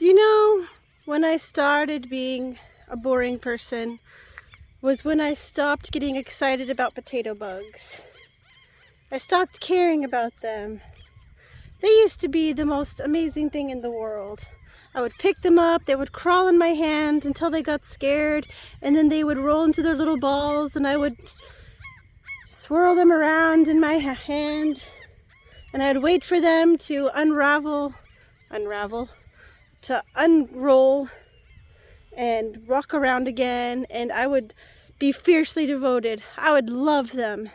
Do you know when I started being a boring person was when I stopped getting excited about potato bugs. I stopped caring about them. They used to be the most amazing thing in the world. I would pick them up, they would crawl in my hand until they got scared, and then they would roll into their little balls and I would swirl them around in my hand, and I'd wait for them to unroll and rock around again, and I would be fiercely devoted. I would love them.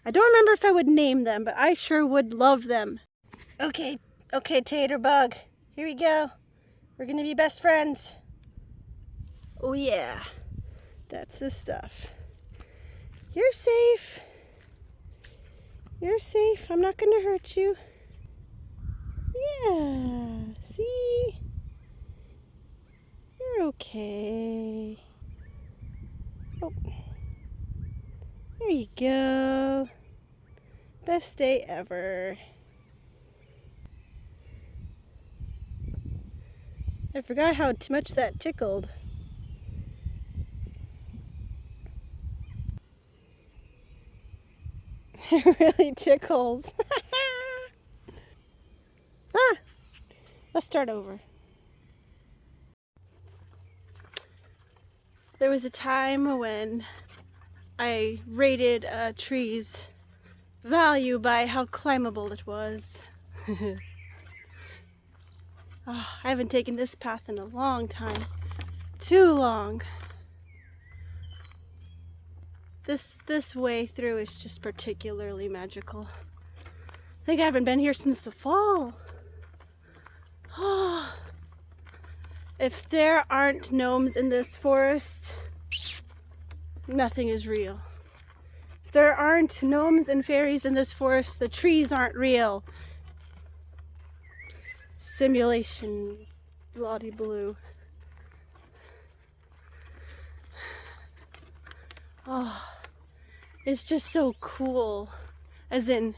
I don't remember if I would name them, but I sure would love them. Okay, Tater Bug, here we go. We're gonna be best friends. Oh yeah, that's the stuff. You're safe. You're safe. I'm not gonna hurt you. Yeah, see? You're okay. Oh, there you go. Best day ever. I forgot how much that tickled. It really tickles. Let's start over. There was a time when I rated a tree's value by how climbable it was. Oh, I haven't taken this path in a long time. Too long. This way through is just particularly magical. I think I haven't been here since the fall. Oh, if there aren't gnomes in this forest, nothing is real. If there aren't gnomes and fairies in this forest, the trees aren't real. Simulation, bloody blue. Oh, it's just so cool. As in,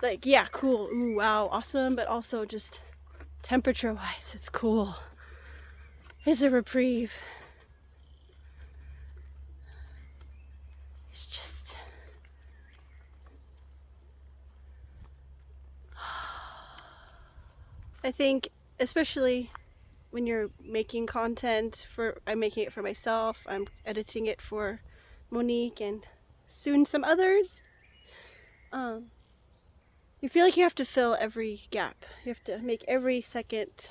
like, yeah, cool, ooh, wow, awesome, but also just temperature-wise, it's cool. It's a reprieve. It's just... I think, especially when you're making content I'm making it for myself, I'm editing it for Monique and soon some others. You feel like you have to fill every gap. You have to make every second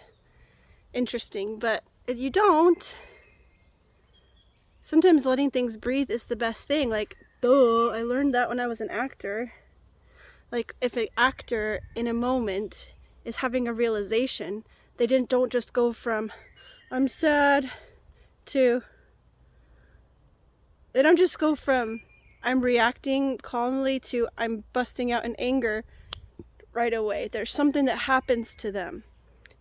interesting, but if you don't, sometimes letting things breathe is the best thing. Like, duh, I learned that when I was an actor. Like, if an actor in a moment is having a realization, they don't just go from I'm sad to, they don't just go from I'm reacting calmly to I'm busting out in anger right away. There's something that happens to them.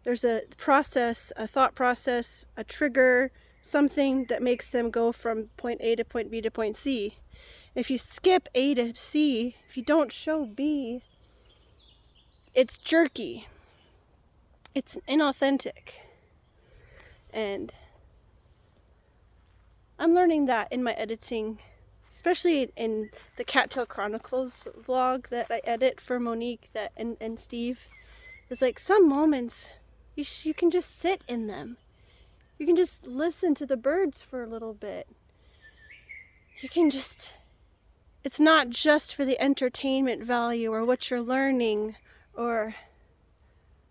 There's a process, a thought process, a trigger, something that makes them go from point A to point B to point C. If you skip A to C, if you don't show B, it's jerky. It's inauthentic. And I'm learning that in my editing, especially in the Cattail Chronicles vlog that I edit for Monique and Steve. It's like some moments you can just sit in them. You can just listen to the birds for a little bit. You can just, it's not just for the entertainment value or what you're learning or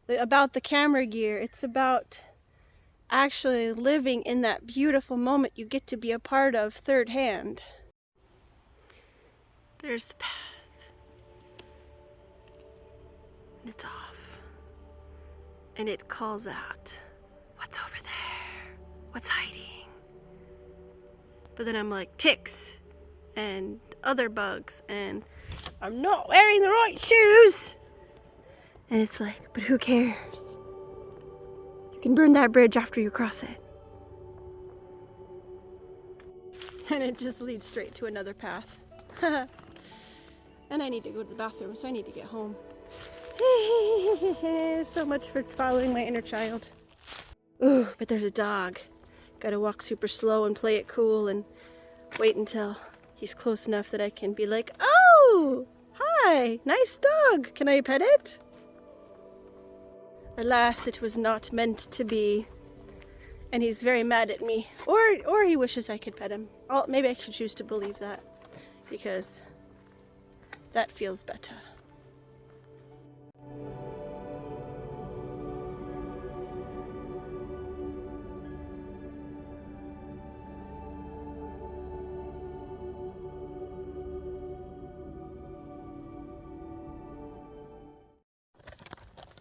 about the camera gear. It's about actually living in that beautiful moment you get to be a part of third hand. There's the path. And it's off. And it calls out, what's over there? What's hiding? But then I'm like, ticks and other bugs, and I'm not wearing the right shoes. And it's like, but who cares? You can burn that bridge after you cross it. And it just leads straight to another path. And I need to go to the bathroom, so I need to get home. So much for following my inner child. Ooh, but there's a dog. Gotta walk super slow and play it cool and wait until he's close enough that I can be like, oh, hi, nice dog. Can I pet it? Alas, it was not meant to be. And he's very mad at me. Or he wishes I could pet him. Maybe I should choose to believe that, because that feels better.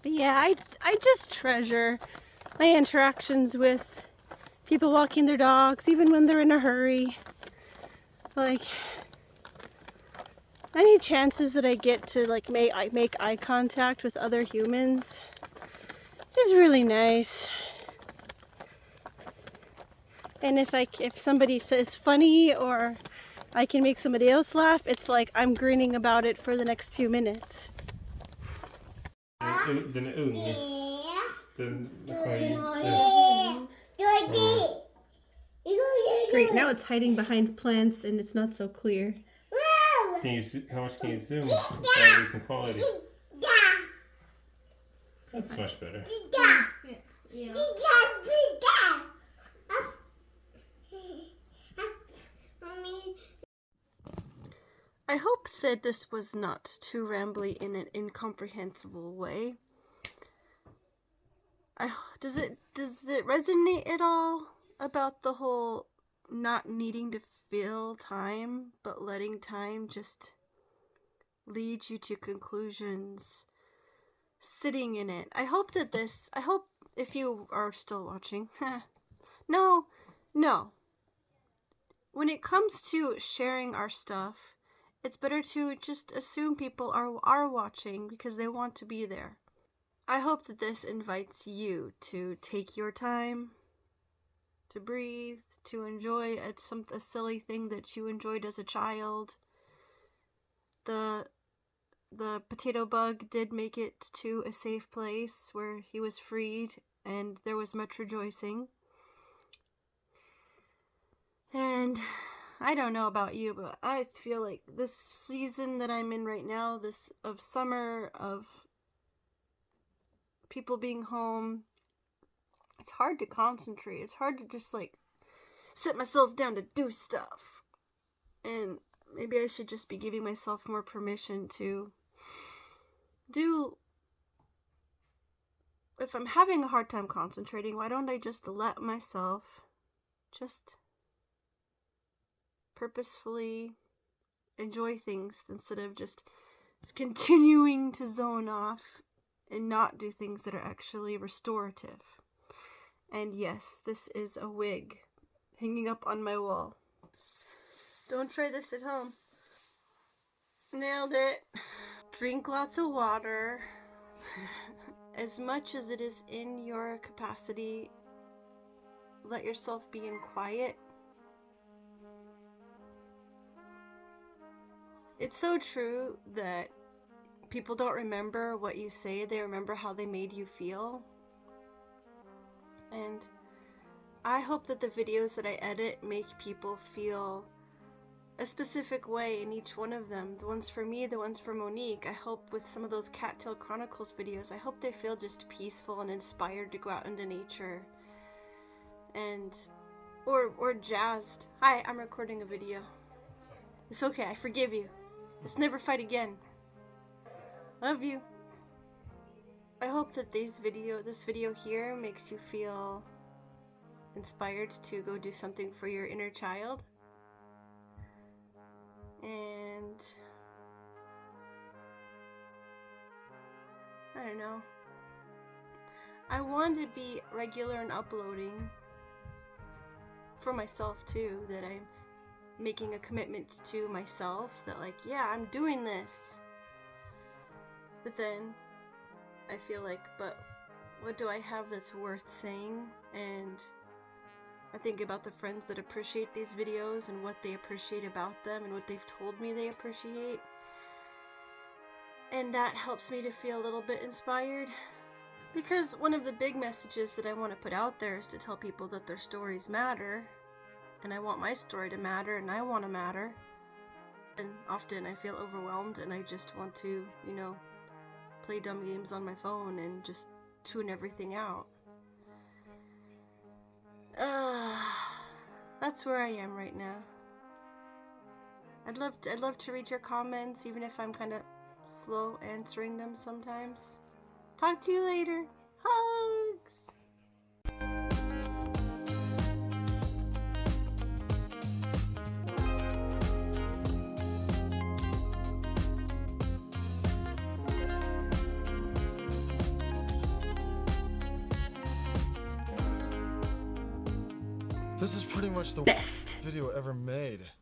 But yeah, I just treasure my interactions with people walking their dogs, even when they're in a hurry. Like, any chances that I get to like make eye contact with other humans is really nice. And if somebody says funny or I can make somebody else laugh, it's like I'm grinning about it for the next few minutes. Great, now it's hiding behind plants and it's not so clear. How much can you zoom without losing quality? That's much better. Yeah. I hope that this was not too rambly in an incomprehensible way. Does it resonate at all about the whole not needing to fill time, but letting time just lead you to conclusions, sitting in it? I hope if you are still watching, no. When it comes to sharing our stuff, it's better to just assume people are watching because they want to be there. I hope that this invites you to take your time, to breathe, to enjoy a silly thing that you enjoyed as a child. The potato bug did make it to a safe place where he was freed and there was much rejoicing. And I don't know about you, but I feel like this season that I'm in right now, this of summer, of people being home, it's hard to concentrate. It's hard to just like sit myself down to do stuff. And maybe I should just be giving myself more permission to do. If I'm having a hard time concentrating, why don't I just let myself just purposefully enjoy things instead of just continuing to zone off and not do things that are actually restorative. And yes, this is a wig hanging up on my wall. Don't try this at home. Nailed it. Drink lots of water. As much as it is in your capacity, let yourself be in quiet. It's so true that people don't remember what you say, they remember how they made you feel. And I hope that the videos that I edit make people feel a specific way in each one of them. The ones for me, the ones for Monique. I hope with some of those Cattail Chronicles videos, I hope they feel just peaceful and inspired to go out into nature. And or jazzed. Hi, I'm recording a video. It's okay, I forgive you. Let's never fight again. Love you. I hope that this video here makes you feel inspired to go do something for your inner child. And I don't know. I want to be regular in uploading for myself too, that I'm making a commitment to myself that like, yeah, I'm doing this. But then I feel like, but what do I have that's worth saying? And I think about the friends that appreciate these videos and what they appreciate about them and what they've told me they appreciate. And that helps me to feel a little bit inspired. Because one of the big messages that I want to put out there is to tell people that their stories matter. And I want my story to matter, and I want to matter. And often I feel overwhelmed and I just want to, you know, play dumb games on my phone and just tune everything out. That's where I am right now. I'd love to read your comments, even if I'm kind of slow answering them sometimes. Talk to you later. Hugs! This is pretty much the Best video ever made.